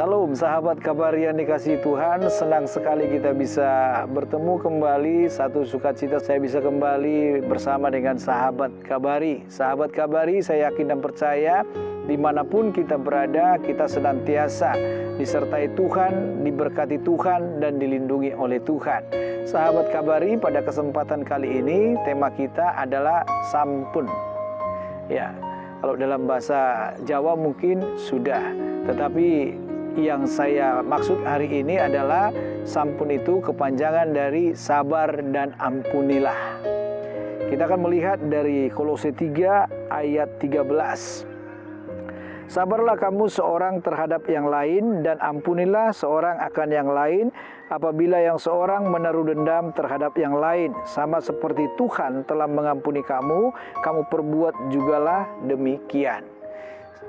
Shalom sahabat Kabari yang dikasihi Tuhan, senang sekali kita bisa bertemu kembali. Satu sukacita saya bisa kembali bersama dengan sahabat Kabari. Sahabat Kabari, saya yakin dan percaya dimanapun kita berada, kita senantiasa disertai Tuhan, diberkati Tuhan, dan dilindungi oleh Tuhan. Sahabat Kabari, pada kesempatan kali ini tema kita adalah sampun. Ya, kalau dalam bahasa Jawa mungkin sudah, tetapi yang saya maksud hari ini adalah sampun itu kepanjangan dari sabar dan ampunilah. Kita akan melihat dari Kolose 3 ayat 13. Sabarlah kamu seorang terhadap yang lain dan ampunilah seorang akan yang lain apabila yang seorang menaruh dendam terhadap yang lain. Sama seperti Tuhan telah mengampuni kamu, kamu perbuat jugalah demikian.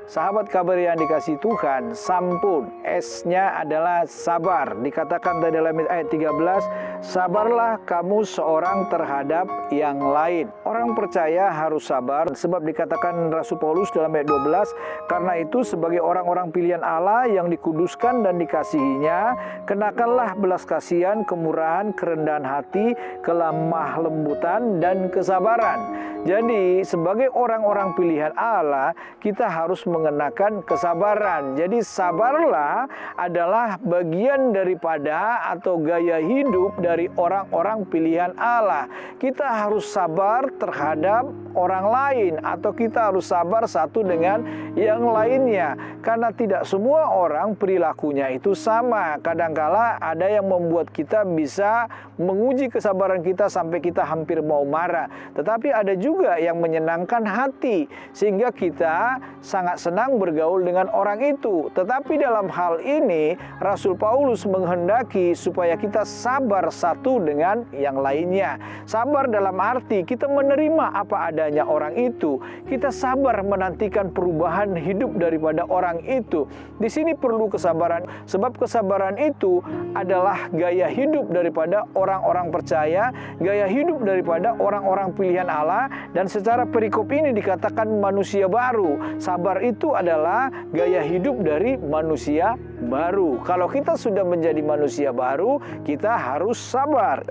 Sahabat Kabari yang dikasihi Tuhan, sampun, S-nya adalah sabar. Dikatakan dalam ayat 13, sabarlah kamu seorang terhadap yang lain. Orang percaya harus sabar, sebab dikatakan Rasul Paulus dalam ayat 12, karena itu sebagai orang-orang pilihan Allah yang dikuduskan dan dikasihinya, kenakanlah belas kasihan, kemurahan, kerendahan hati, kelemah lembutan, dan kesabaran. Jadi sebagai orang-orang pilihan Allah, kita harus mengenakan kesabaran. Jadi sabarlah adalah bagian daripada atau gaya hidup dari orang-orang pilihan Allah. Kita harus sabar terhadap orang lain atau kita harus sabar satu dengan yang lainnya. Karena tidak semua orang perilakunya itu sama. Kadangkala ada yang membuat kita bisa menguji kesabaran kita sampai kita hampir mau marah. Tetapi ada juga yang menyenangkan hati sehingga kita sangat senang bergaul dengan orang itu. Tetapi dalam hal ini Rasul Paulus menghendaki supaya kita sabar satu dengan yang lainnya. Sabar dalam arti kita menerima apa adanya orang itu. Kita sabar menantikan perubahan hidup daripada orang itu. Di sini perlu kesabaran sebab kesabaran itu adalah gaya hidup daripada orang-orang percaya, gaya hidup daripada orang-orang pilihan Allah. Dan secara perikop ini dikatakan manusia baru. Sabar itu adalah gaya hidup dari manusia baru. Kalau kita sudah menjadi manusia baru, kita harus sabar.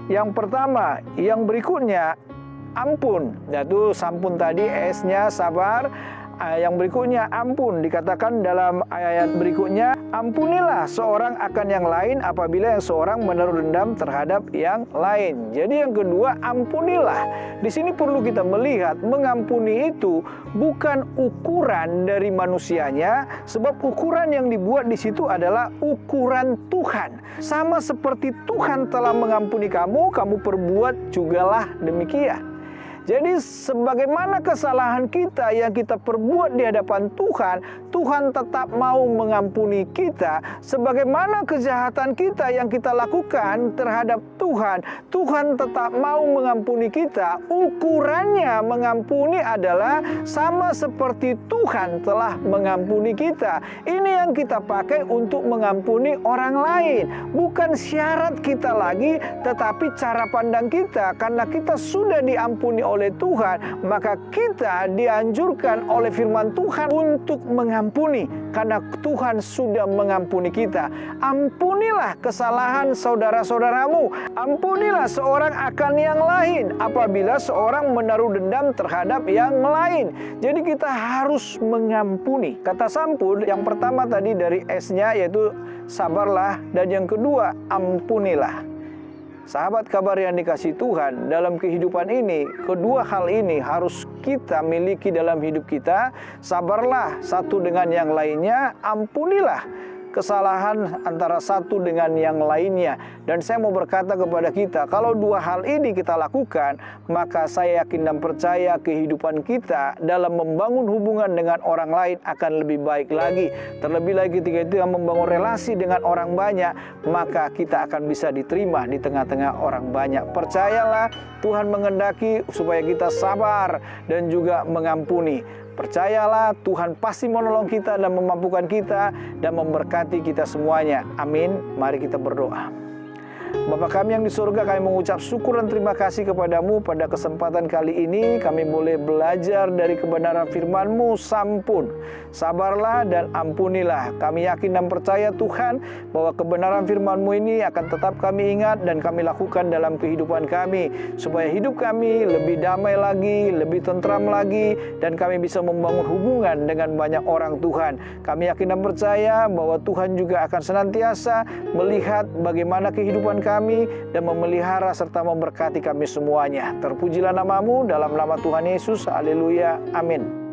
Yang pertama, yang berikutnya ampun. Yaitu sampun tadi, S-nya sabar. Yang berikutnya ampun, dikatakan dalam ayat berikutnya, ampunilah seorang akan yang lain apabila yang seorang menaruh dendam terhadap yang lain. Jadi yang kedua, ampunilah. Di sini perlu kita melihat mengampuni itu bukan ukuran dari manusianya, sebab ukuran yang dibuat di situ adalah ukuran Tuhan. Sama seperti Tuhan telah mengampuni kamu, kamu perbuat jugalah demikian. Jadi sebagaimana kesalahan kita yang kita perbuat di hadapan Tuhan, Tuhan tetap mau mengampuni kita. Sebagaimana kejahatan kita yang kita lakukan terhadap Tuhan, Tuhan tetap mau mengampuni kita. Ukurannya mengampuni adalah sama seperti Tuhan telah mengampuni kita. Ini yang kita pakai untuk mengampuni orang lain. Bukan syarat kita lagi, tetapi cara pandang kita. Karena kita sudah diampuni oleh Tuhan, maka kita dianjurkan oleh firman Tuhan untuk mengampuni, karena Tuhan sudah mengampuni kita. Ampunilah kesalahan saudara-saudaramu, ampunilah seorang akan yang lain apabila seorang menaruh dendam terhadap yang lain. Jadi kita harus mengampuni. Kata sampun yang pertama tadi dari S-nya yaitu sabarlah, dan yang kedua ampunilah. Sahabat kabar yang dikasihi Tuhan, dalam kehidupan ini, kedua hal ini harus kita miliki dalam hidup kita. Sabarlah satu dengan yang lainnya, ampunilah kesalahan antara satu dengan yang lainnya. Dan saya mau berkata kepada kita, kalau dua hal ini kita lakukan, maka saya yakin dan percaya kehidupan kita dalam membangun hubungan dengan orang lain akan lebih baik lagi. Terlebih lagi ketika itu yang membangun relasi dengan orang banyak, maka kita akan bisa diterima di tengah-tengah orang banyak. Percayalah, Tuhan menghendaki supaya kita sabar dan juga mengampuni. Percayalah, Tuhan pasti menolong kita dan memampukan kita dan memberkati kita semuanya. Amin. Mari kita berdoa. Bapa kami yang di surga, kami mengucap syukur dan terima kasih kepadamu pada kesempatan kali ini. Kami boleh belajar dari kebenaran firman-Mu. Sampun, sabarlah dan ampunilah. Kami yakin dan percaya Tuhan bahwa kebenaran firman-Mu ini akan tetap kami ingat dan kami lakukan dalam kehidupan kami, supaya hidup kami lebih damai lagi, lebih tentram lagi, dan kami bisa membangun hubungan dengan banyak orang Tuhan. Kami yakin dan percaya bahwa Tuhan juga akan senantiasa melihat bagaimana kehidupan kami dan memelihara serta memberkati kami semuanya. Terpujilah nama-Mu dalam nama Tuhan Yesus. Haleluya. Amin.